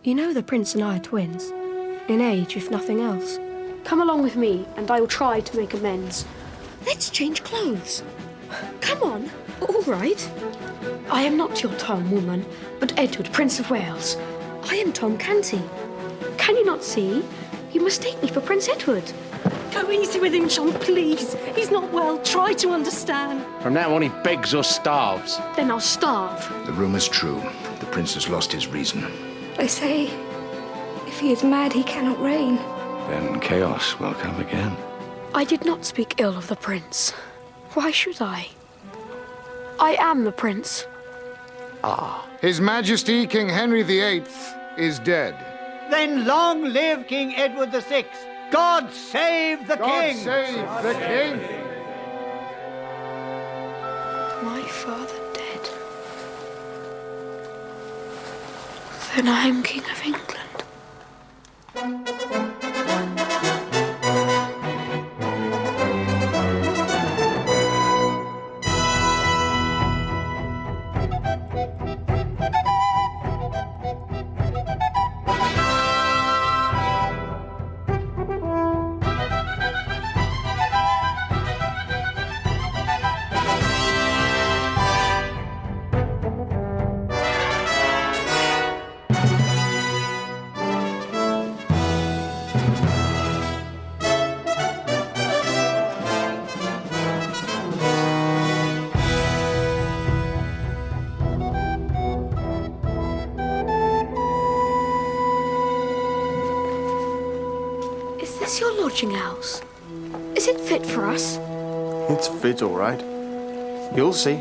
You know the prince and I are twins. In age, if nothing else. Come along with me, and I will try to make amends. Let's change clothes. Come on. All right. I am not your Tom, woman, but Edward, Prince of Wales. I am Tom Canty. Can you not see? You mistake me for Prince Edward. Go easy with him, John, please. He's not well. Try to understand. From now on, he begs or starves. Then I'll starve. The rumour's true. The prince has lost his reason. They say, if he is mad, he cannot reign. Then chaos will come again. I did not speak ill of the prince. Why should I? I am the prince. His Majesty King Henry VIII is dead. Then long live King Edward VI. God save the God king! save the king! My father dead. Then I am King of England. Is this your lodging house? Is it fit for us? It's fit, all right. You'll see.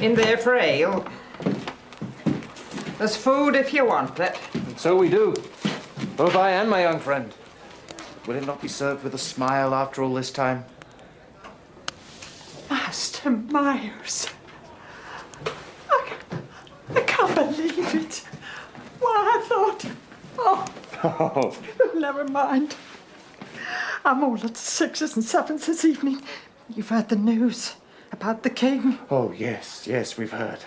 In there for ale. There's food if you want it. And so we do. Both I and my young friend. Will it not be served with a smile after all this time? Master Myers. I can't believe it. Why, I thought... Oh, never mind. I'm all at the sixes and sevens this evening. You've heard the news about the king. Oh, yes, we've heard.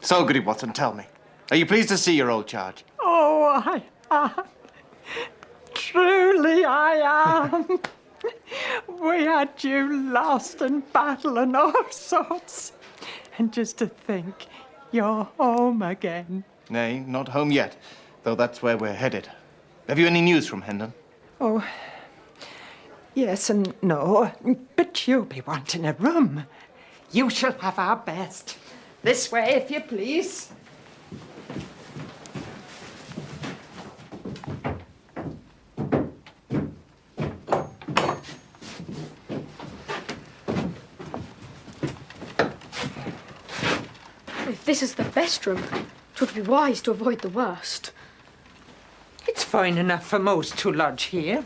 So, Goody Watson, tell me. Are you pleased to see your old charge? Oh, I am. Truly I am. We had you lost in battle and all sorts. And just to think, you're home again. Nay, not home yet, though that's where we're headed. Have you any news from Hendon? Oh, yes and no, but you'll be wanting a room. You shall have our best. This way, if you please. If this is the best room, it would be wise to avoid the worst. It's fine enough for most who lodge here.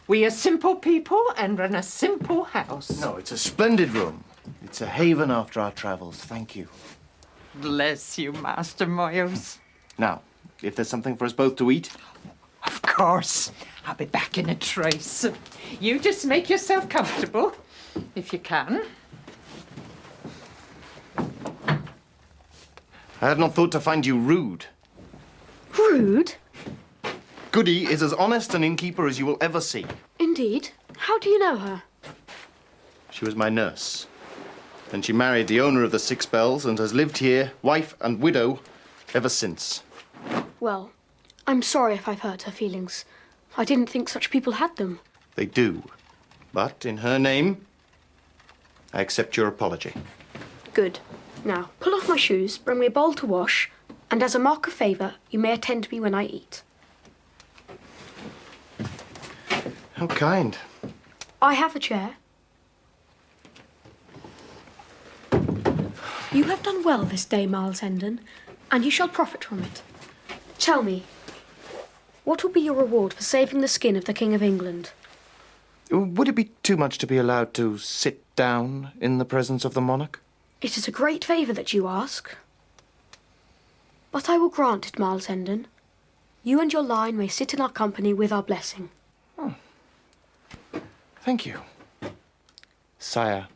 We are simple people and run a simple house. No, it's a splendid room. It's a haven after our travels. Thank you. Bless you, Master Moyles. Now, if there's something for us both to eat. Of course. I'll be back in a trace. You just make yourself comfortable, if you can. I had not thought to find you rude. Rude? Goody is as honest an innkeeper as you will ever see. Indeed. How do you know her? She was my nurse. And she married the owner of the Six Bells and has lived here, wife and widow, ever since. Well, I'm sorry if I've hurt her feelings. I didn't think such people had them. They do. But in her name, I accept your apology. Good. Now, pull off my shoes, bring me a bowl to wash, and as a mark of favour, you may attend to me when I eat. How kind. I have a chair. You have done well this day, Miles Hendon, and you shall profit from it. Tell me, what will be your reward for saving the skin of the King of England? Would it be too much to be allowed to sit down in the presence of the monarch? It is a great favour that you ask. But I will grant it, Miles Hendon. You and your line may sit in our company with our blessing. Oh. Thank you, sire.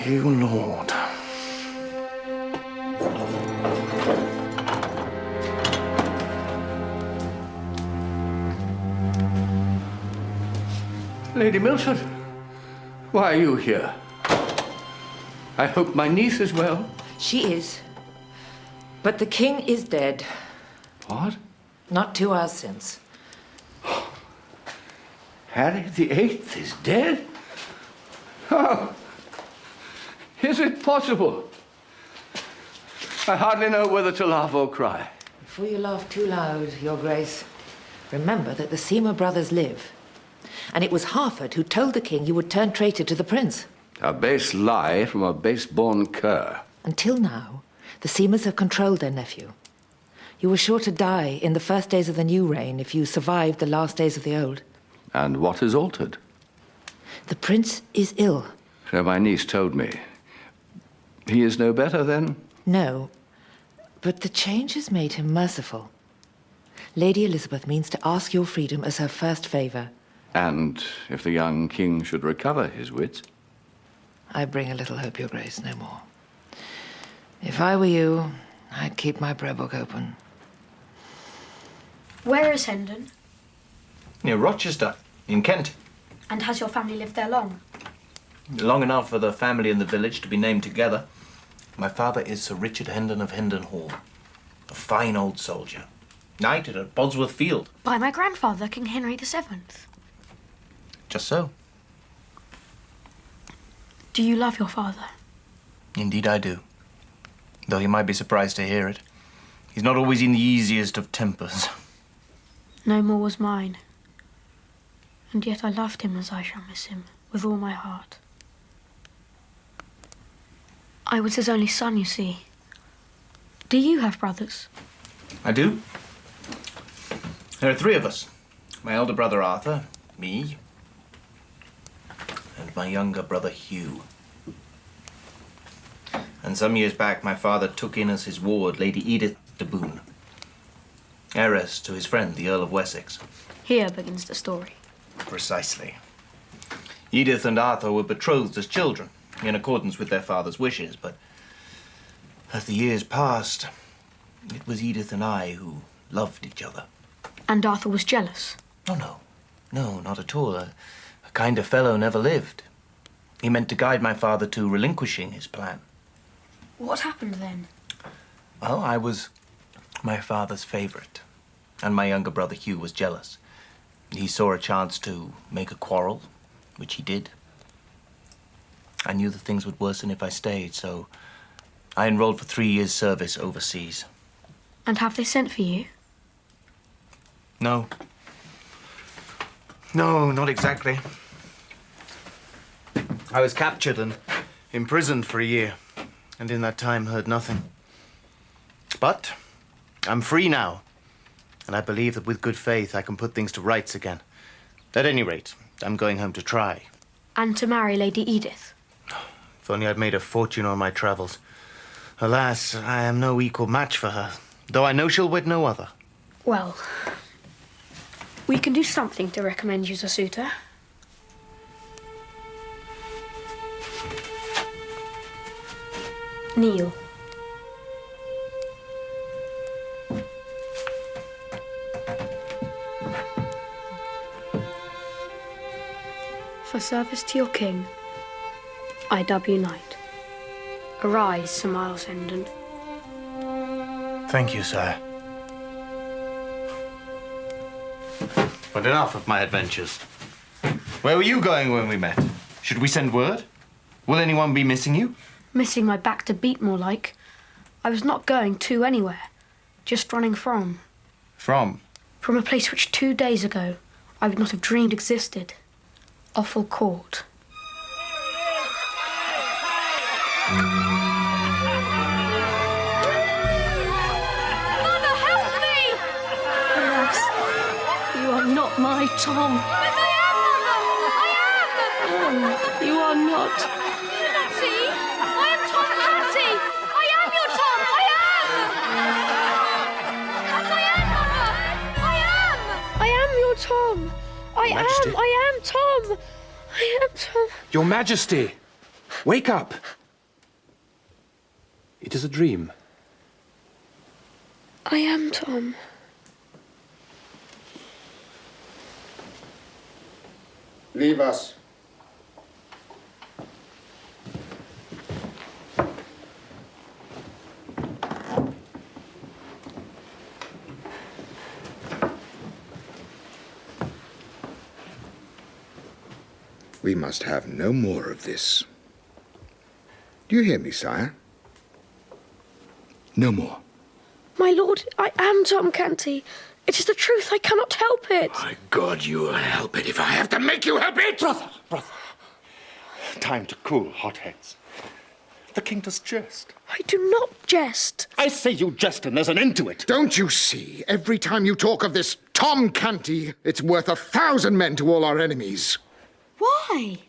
you, Lord. Lady Milford, why are you here? I hope my niece is well. She is. But the king is dead. What? Not 2 hours since. Harry VIII is dead? Oh, is it possible? I hardly know whether to laugh or cry. Before you laugh too loud, Your Grace, remember that the Seymour brothers live. And it was Harford who told the king you would turn traitor to the prince. A base lie from a base-born cur. Until now, the Seymours have controlled their nephew. You were sure to die in the first days of the new reign if you survived the last days of the old. And what has altered? The prince is ill. So my niece told me. He is no better, then? No, but the change has made him merciful. Lady Elizabeth means to ask your freedom as her first favor. And if the young king should recover his wits? I bring a little hope, Your Grace, no more. If I were you, I'd keep my prayer book open. Where is Hendon? Near Rochester, in Kent. And has your family lived there long? Long enough for the family and the village to be named together. My father is Sir Richard Hendon of Hendon Hall, a fine old soldier, knighted at Bosworth Field. By my grandfather, King Henry VII. Just so. Do you love your father? Indeed I do. Though you might be surprised to hear it. He's not always in the easiest of tempers. No more was mine. And yet I loved him as I shall miss him, with all my heart. I was his only son, you see. Do you have brothers? I do. There are 3 of us. My elder brother Arthur, me, and my younger brother Hugh. And some years back, my father took in as his ward Lady Edith de Bohun, heiress to his friend, the Earl of Wessex. Here begins the story. Precisely. Edith and Arthur were betrothed as children, in accordance with their father's wishes, but as the years passed, it was Edith and I who loved each other. And Arthur was jealous? Oh, no. No, not at all. A kinder fellow never lived. He meant to guide my father to relinquishing his plan. What happened then? Well, I was my father's favorite, and my younger brother Hugh was jealous. He saw a chance to make a quarrel, which he did. I knew that things would worsen if I stayed, so I enrolled for 3 years' service overseas. And have they sent for you? No. No, not exactly. I was captured and imprisoned for a year, and in that time heard nothing. But I'm free now, and I believe that with good faith I can put things to rights again. At any rate, I'm going home to try. And to marry Lady Edith? If only I'd made a fortune on my travels. Alas, I am no equal match for her, though I know she'll wed no other. Well, we can do something to recommend you as a suitor. Kneel. For service to your king, I dub you knight. Arise, Sir Miles Hendon. Thank you, sir. But enough of my adventures. Where were you going when we met? Should we send word? Will anyone be missing you? Missing my back to beat, more like. I was not going to anywhere, just running from. From? From a place which 2 days ago I would not have dreamed existed. Offal Court. Mother, help me! Alas, you are not my Tom. But I am, Mother! I am! You are not. Do you not see? I am Tom Clancy! I am your Tom! I am! Yes, I am, Mother! I am! I am your Tom. Majesty. I am Tom. I am Tom. Your Majesty! Wake up! It is a dream. I am Tom. Leave us. We must have no more of this. Do you hear me, sire? No more. My lord, I am Tom Canty. It is the truth. I cannot help it. My God, you will help it if I have to make you help it! Brother. Time to cool hot heads. The king does jest. I do not jest. I say you jest and there's an end to it. Don't you see? Every time you talk of this Tom Canty, it's worth 1,000 men to all our enemies. Why?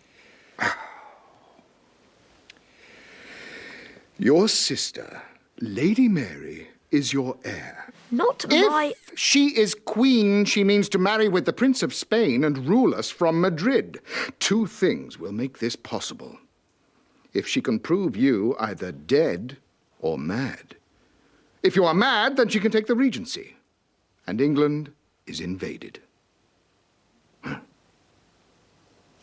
Your sister, Lady Mary, is your heir. Not my... If she is queen, she means to marry with the Prince of Spain and rule us from Madrid. 2 things will make this possible. If she can prove you either dead or mad. If you are mad, then she can take the regency. And England is invaded.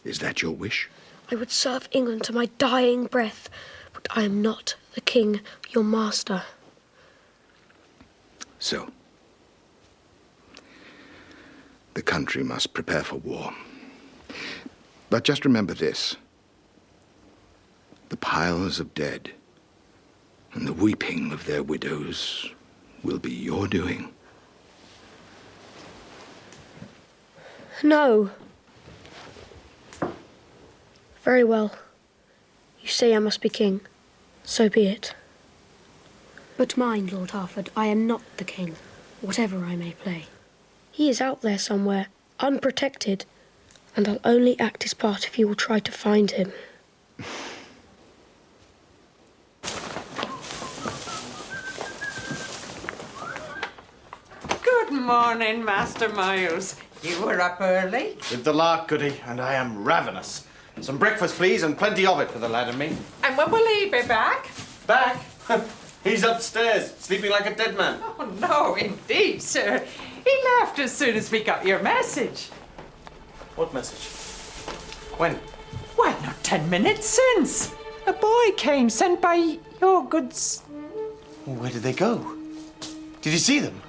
Is that your wish? I would serve England to my dying breath, but I am not the king, your master. So, the country must prepare for war. But just remember this. The piles of dead and the weeping of their widows will be your doing. No. Very well. You say I must be king. So be it. But mind, Lord Harford, I am not the king, whatever I may play. He is out there somewhere, unprotected, and I'll only act his part if you will try to find him. Good morning, Master Miles. You were up early? With the lark, Goody, and I am ravenous. Some breakfast, please, and plenty of it for the lad and me. And when will he be back? Back? He's upstairs, sleeping like a dead man. Oh, no, indeed, sir. He left as soon as we got your message. What message? When? Well, not 10 minutes since. A boy came sent by your goods. Well, where did they go? Did you see them?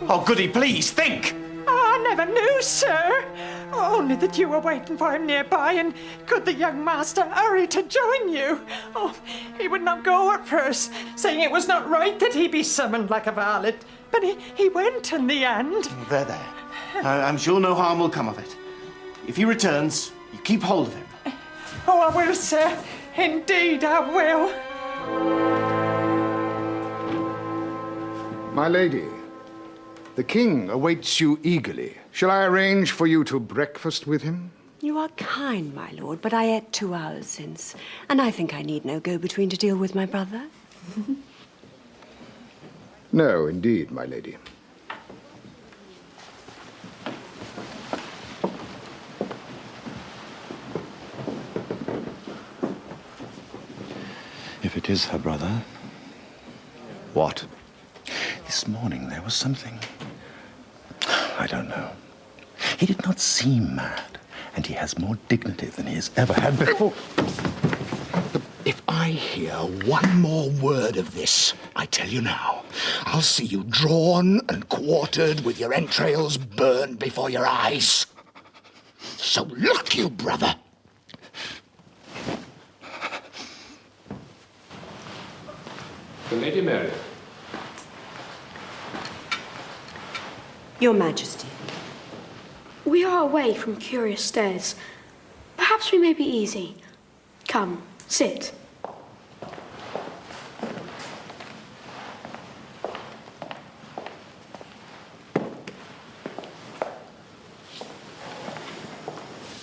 Oh, Goody, please, think! I never knew, sir. Only that you were waiting for him nearby, and could the young master hurry to join you? Oh, he would not go at first, saying it was not right that he be summoned like a varlet. But he went in the end. There. I'm sure no harm will come of it. If he returns, you keep hold of him. Oh, I will, sir. Indeed, I will. My lady, the king awaits you eagerly. Shall I arrange for you to breakfast with him? You are kind, my lord, but I ate 2 hours since, and I think I need no go-between to deal with my brother. No, indeed, my lady. If it is her brother. What? This morning there was something. I don't know. He did not seem mad, and he has more dignity than he has ever had before. If I hear one more word of this, I tell you now, I'll see you drawn and quartered with your entrails burned before your eyes. So look you, brother. The Lady Mary. Your Majesty. We are away from curious stares. Perhaps we may be easy. Come, sit.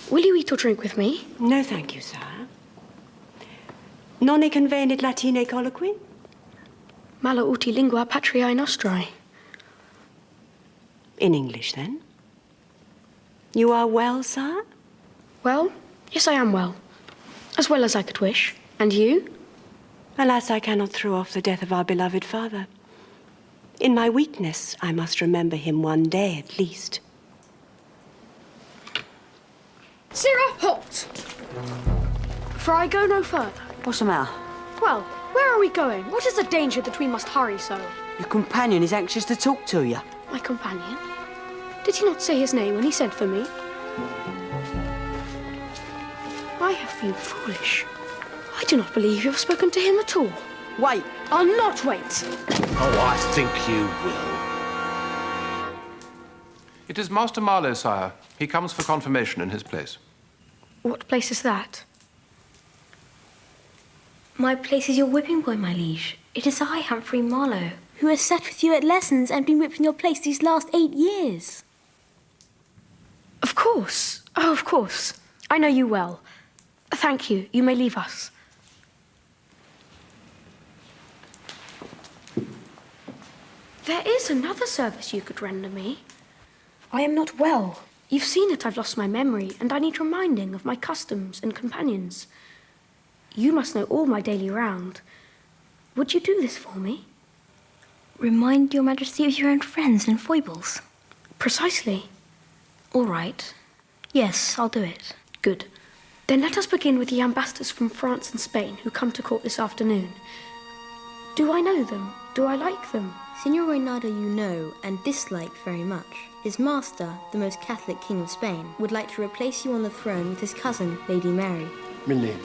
Will you eat or drink with me? No, thank you, sir. Non e convenit Latine colloquy? Mala uti lingua patriae nostrae. In English, then. You are well, sir? Well, yes, I am well. As well as I could wish. And you? Alas, I cannot throw off the death of our beloved father. In my weakness, I must remember him one day at least. Sirrah, halt! For I go no further. What's the matter? Well, where are we going? What is the danger that we must hurry so? Your companion is anxious to talk to you. My companion? Did he not say his name when he sent for me? I have been foolish. I do not believe you have spoken to him at all. Wait. I'll not wait. Oh, I think you will. It is Master Marlowe, sire. He comes for confirmation in his place. What place is that? My place is your whipping boy, my liege. It is I, Humphrey Marlowe, who has sat with you at lessons and been whipping your place these last 8 years. Of course. Oh, of course. I know you well. Thank you. You may leave us. There is another service you could render me. I am not well. You've seen that I've lost my memory, and I need reminding of my customs and companions. You must know all my daily round. Would you do this for me? Remind your Majesty of your own friends and foibles. Precisely. All right. Yes, I'll do it. Good. Then let us begin with the ambassadors from France and Spain who come to court this afternoon. Do I know them? Do I like them? Signor Reynardo you know and dislike very much. His master, the most Catholic king of Spain, would like to replace you on the throne with his cousin, Lady Mary. Milady,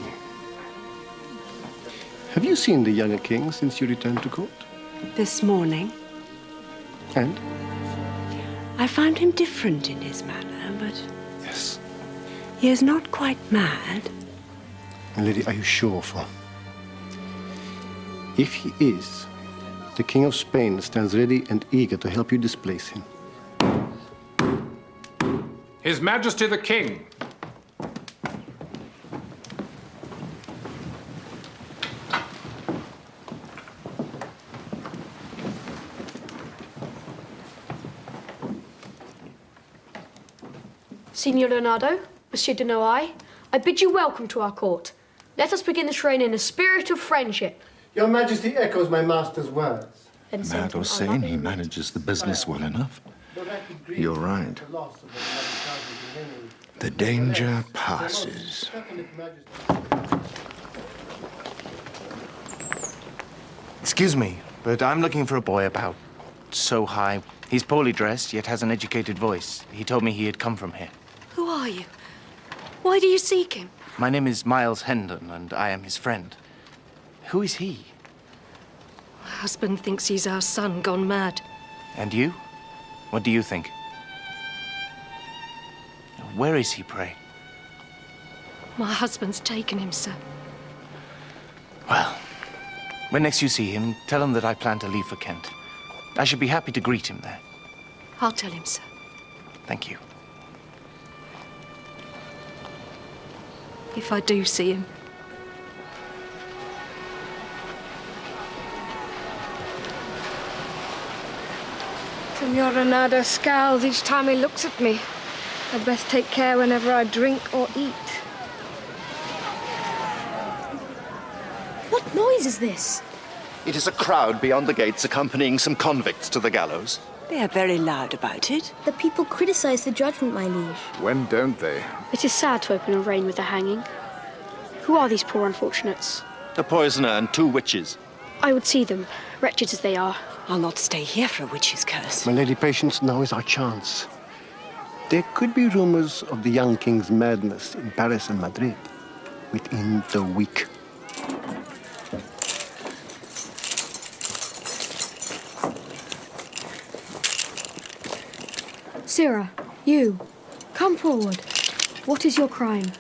have you seen the younger king since you returned to court? This morning. And? I found him different in his manner, but... Yes. He is not quite mad. Milady, are you sure for? If he is, the King of Spain stands ready and eager to help you displace him. His Majesty the King. Signor Leonardo, Monsieur de Noailles, I bid you welcome to our court. Let us begin this reign in a spirit of friendship. Your Majesty echoes my master's words. Mad or sane, he manages the business well enough. You're right. The danger passes. Excuse me, but I'm looking for a boy about so high. He's poorly dressed, yet has an educated voice. He told me he had come from here. Who are you? Why do you seek him? My name is Miles Hendon, and I am his friend. Who is he? My husband thinks he's our son gone mad. And you? What do you think? Where is he, pray? My husband's taken him, sir. Well, when next you see him, tell him that I plan to leave for Kent. I should be happy to greet him there. I'll tell him, sir. Thank you. If I do see him. Signor Reynardo scowls each time he looks at me. I'd best take care whenever I drink or eat. What noise is this? It is a crowd beyond the gates accompanying some convicts to the gallows. They are very loud about it. The people criticize the judgment, my liege. When don't they? It is sad to open a reign with a hanging. Who are these poor unfortunates? A poisoner and 2 witches. I would see them, wretched as they are. I'll not stay here for a witch's curse. My lady, patience, now is our chance. There could be rumors of the young king's madness in Paris and Madrid within the week. Sirrah, you, come forward. What is your crime?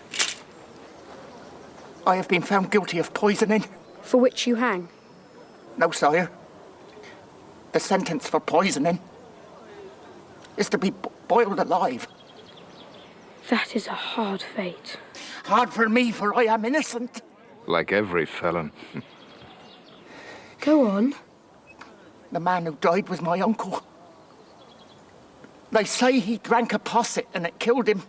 I have been found guilty of poisoning. For which you hang? No, sire. The sentence for poisoning is to be boiled alive. That is a hard fate. Hard for me, for I am innocent. Like every felon. Go on. The man who died was my uncle. They say he drank a posset and it killed him.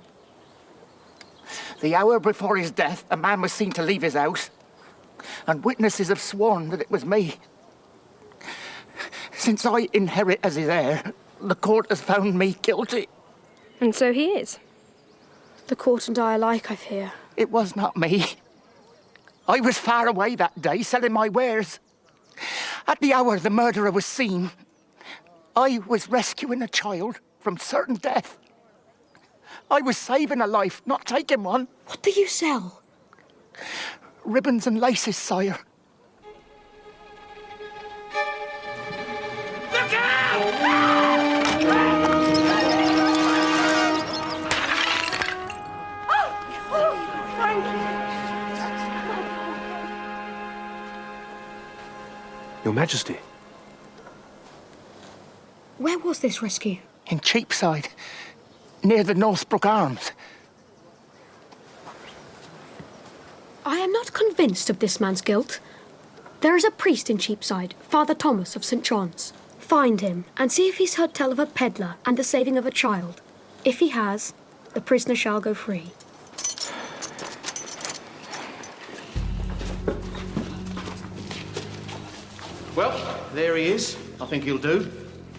The hour before his death, a man was seen to leave his house. and witnesses have sworn that it was me. Since I inherit as his heir, the court has found me guilty. And so he is. The court and I alike, I fear. It was not me. I was far away that day, selling my wares. At the hour the murderer was seen, I was rescuing a child from certain death. I was saving a life, not taking one. What do you sell? Ribbons and laces, sire. Look out! Thank you. Your Majesty. Where was this rescue? In Cheapside, near the Northbrook Arms. I am not convinced of this man's guilt. There is a priest in Cheapside, Father Thomas of St. John's. Find him and see if he's heard tell of a peddler and the saving of a child. If he has, the prisoner shall go free. Well, there he is. I think he'll do.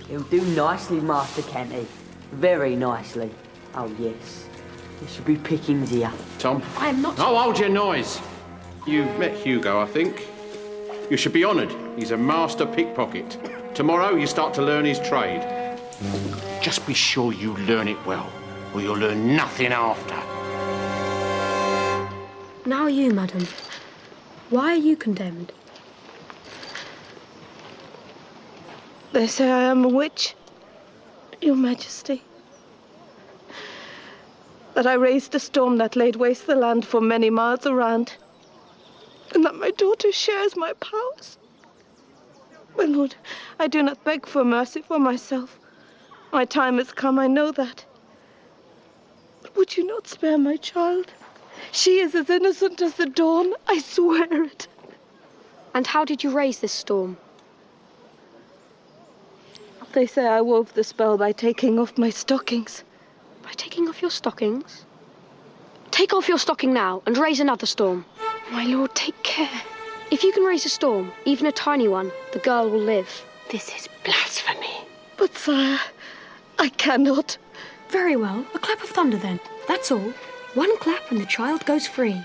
He'll do nicely, Master Kenty. Very nicely. Oh, yes. There should be pickings here. Tom? I am not... Oh, hold your noise. You've met Hugo, I think. You should be honoured. He's a master pickpocket. Tomorrow, you start to learn his trade. Just be sure you learn it well, or you'll learn nothing after. Now you, madam. Why are you condemned? They say I am a witch, Your Majesty. That I raised a storm that laid waste the land for many miles around, and that my daughter shares my powers. My lord, I do not beg for mercy for myself. My time has come, I know that. But would you not spare my child? She is as innocent as the dawn, I swear it. And how did you raise this storm? They say I wove the spell by taking off my stockings. By taking off your stockings? Take off your stocking now and raise another storm. My lord, take care. If you can raise a storm, even a tiny one, the girl will live. This is blasphemy. But, sire, I cannot. Very well. A clap of thunder, then. That's all. One clap and the child goes free.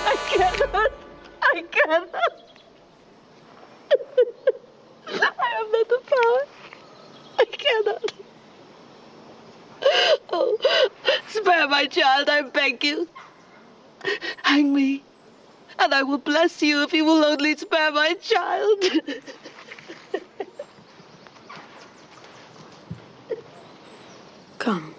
I cannot. I cannot. I have not the power. I cannot. Oh, spare my child, I beg you. Hang me, and I will bless you if you will only spare my child. Come.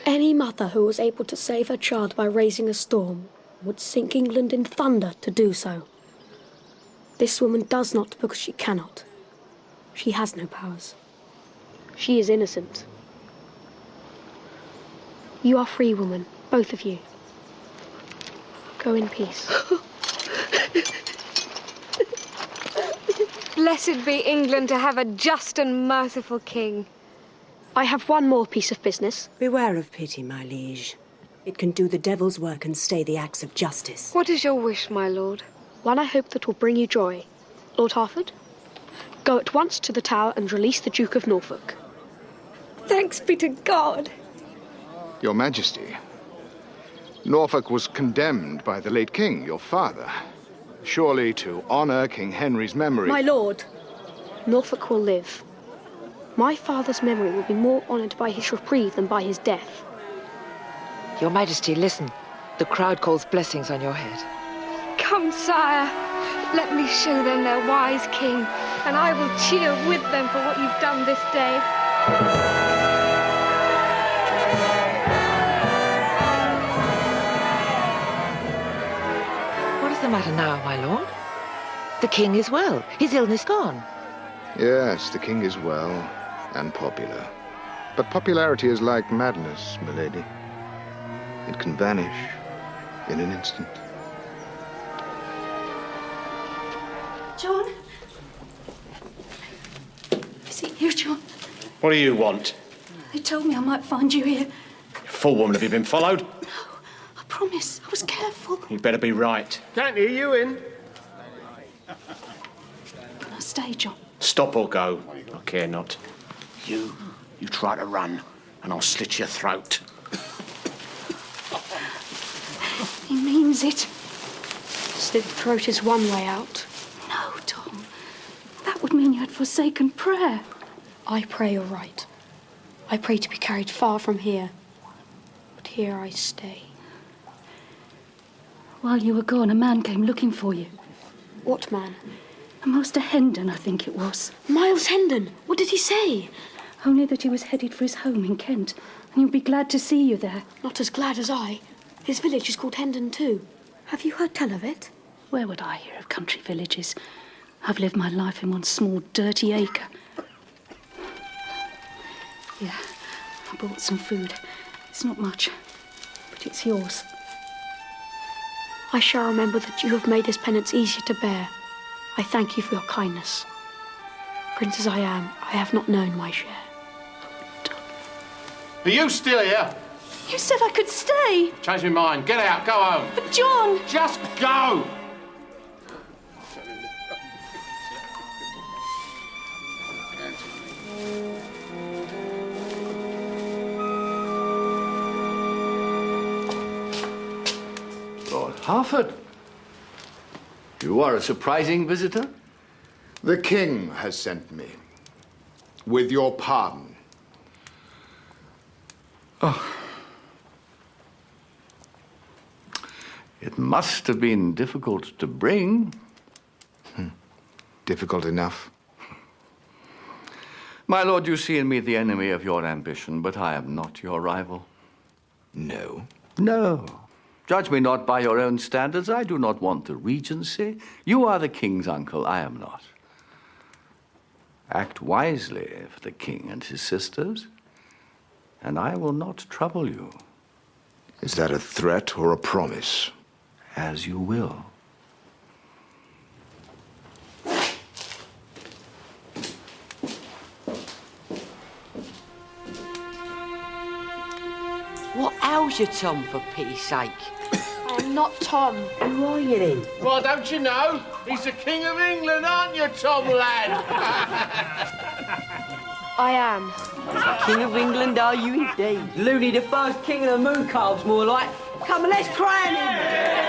Any mother who was able to save her child by raising a storm would sink England in thunder to do so. This woman does not because she cannot. She has no powers. She is innocent. You are free, woman, both of you. Go in peace. Blessed be England to have a just and merciful king. I have one more piece of business. Beware of pity, my liege. It can do the devil's work and stay the acts of justice. What is your wish, my lord? One I hope that will bring you joy. Lord Harford, go at once to the Tower and release the Duke of Norfolk. Thanks be to God. Your Majesty, Norfolk was condemned by the late king, your father. Surely to honor King Henry's memory... My lord, Norfolk will live. My father's memory will be more honoured by his reprieve than by his death. Your Majesty, listen. The crowd calls blessings on your head. Come, sire. Let me show them their wise king, and I will cheer with them for what you've done this day. What is the matter now, my lord? The king is well. His illness gone. Yes, the king is well and popular. But popularity is like madness, milady. It can vanish in an instant. John? Is it you, John? What do you want? They told me I might find you here. Fool woman, have you been followed? I promise. I was careful. You better be right. Can't hear you in. Can I stay, John? Stop or go. I care not. You try to run, and I'll slit your throat. He means it. Slit throat is one way out. No, Tom. That would mean you had forsaken prayer. I pray all right. I pray to be carried far from here. But here I stay. While you were gone, a man came looking for you. What man? A Master Hendon, I think it was. Miles Hendon? What did he say? Only that he was headed for his home in Kent, and he'll be glad to see you there. Not as glad as I. His village is called Hendon too. Have you heard tell of it? Where would I hear of country villages? I've lived my life in one small, dirty acre. Here, I bought some food. It's not much, but it's yours. I shall remember that you have made this penance easier to bear. I thank you for your kindness. Prince as I am, I have not known my share. Are you still here? You said I could stay. Change my mind. Get out. Go home. But John! Just go! Lord Harford, you are a surprising visitor. The king has sent me. With your pardon. Oh. It must have been difficult to bring. Difficult enough. My lord, you see in me the enemy of your ambition, but I am not your rival. No. No. Judge me not by your own standards. I do not want the regency. You are the king's uncle. I am not. Act wisely for the king and his sisters, and I will not trouble you. Is that a threat or a promise? As you will. What ails you, Tom, for pity's sake? I am not Tom. Who are you then? Well, don't you know? He's the King of England, aren't you, Tom, lad? I am. King of England, are you indeed? Looney the first king of the moon calves, more like. Come on, let's crown him!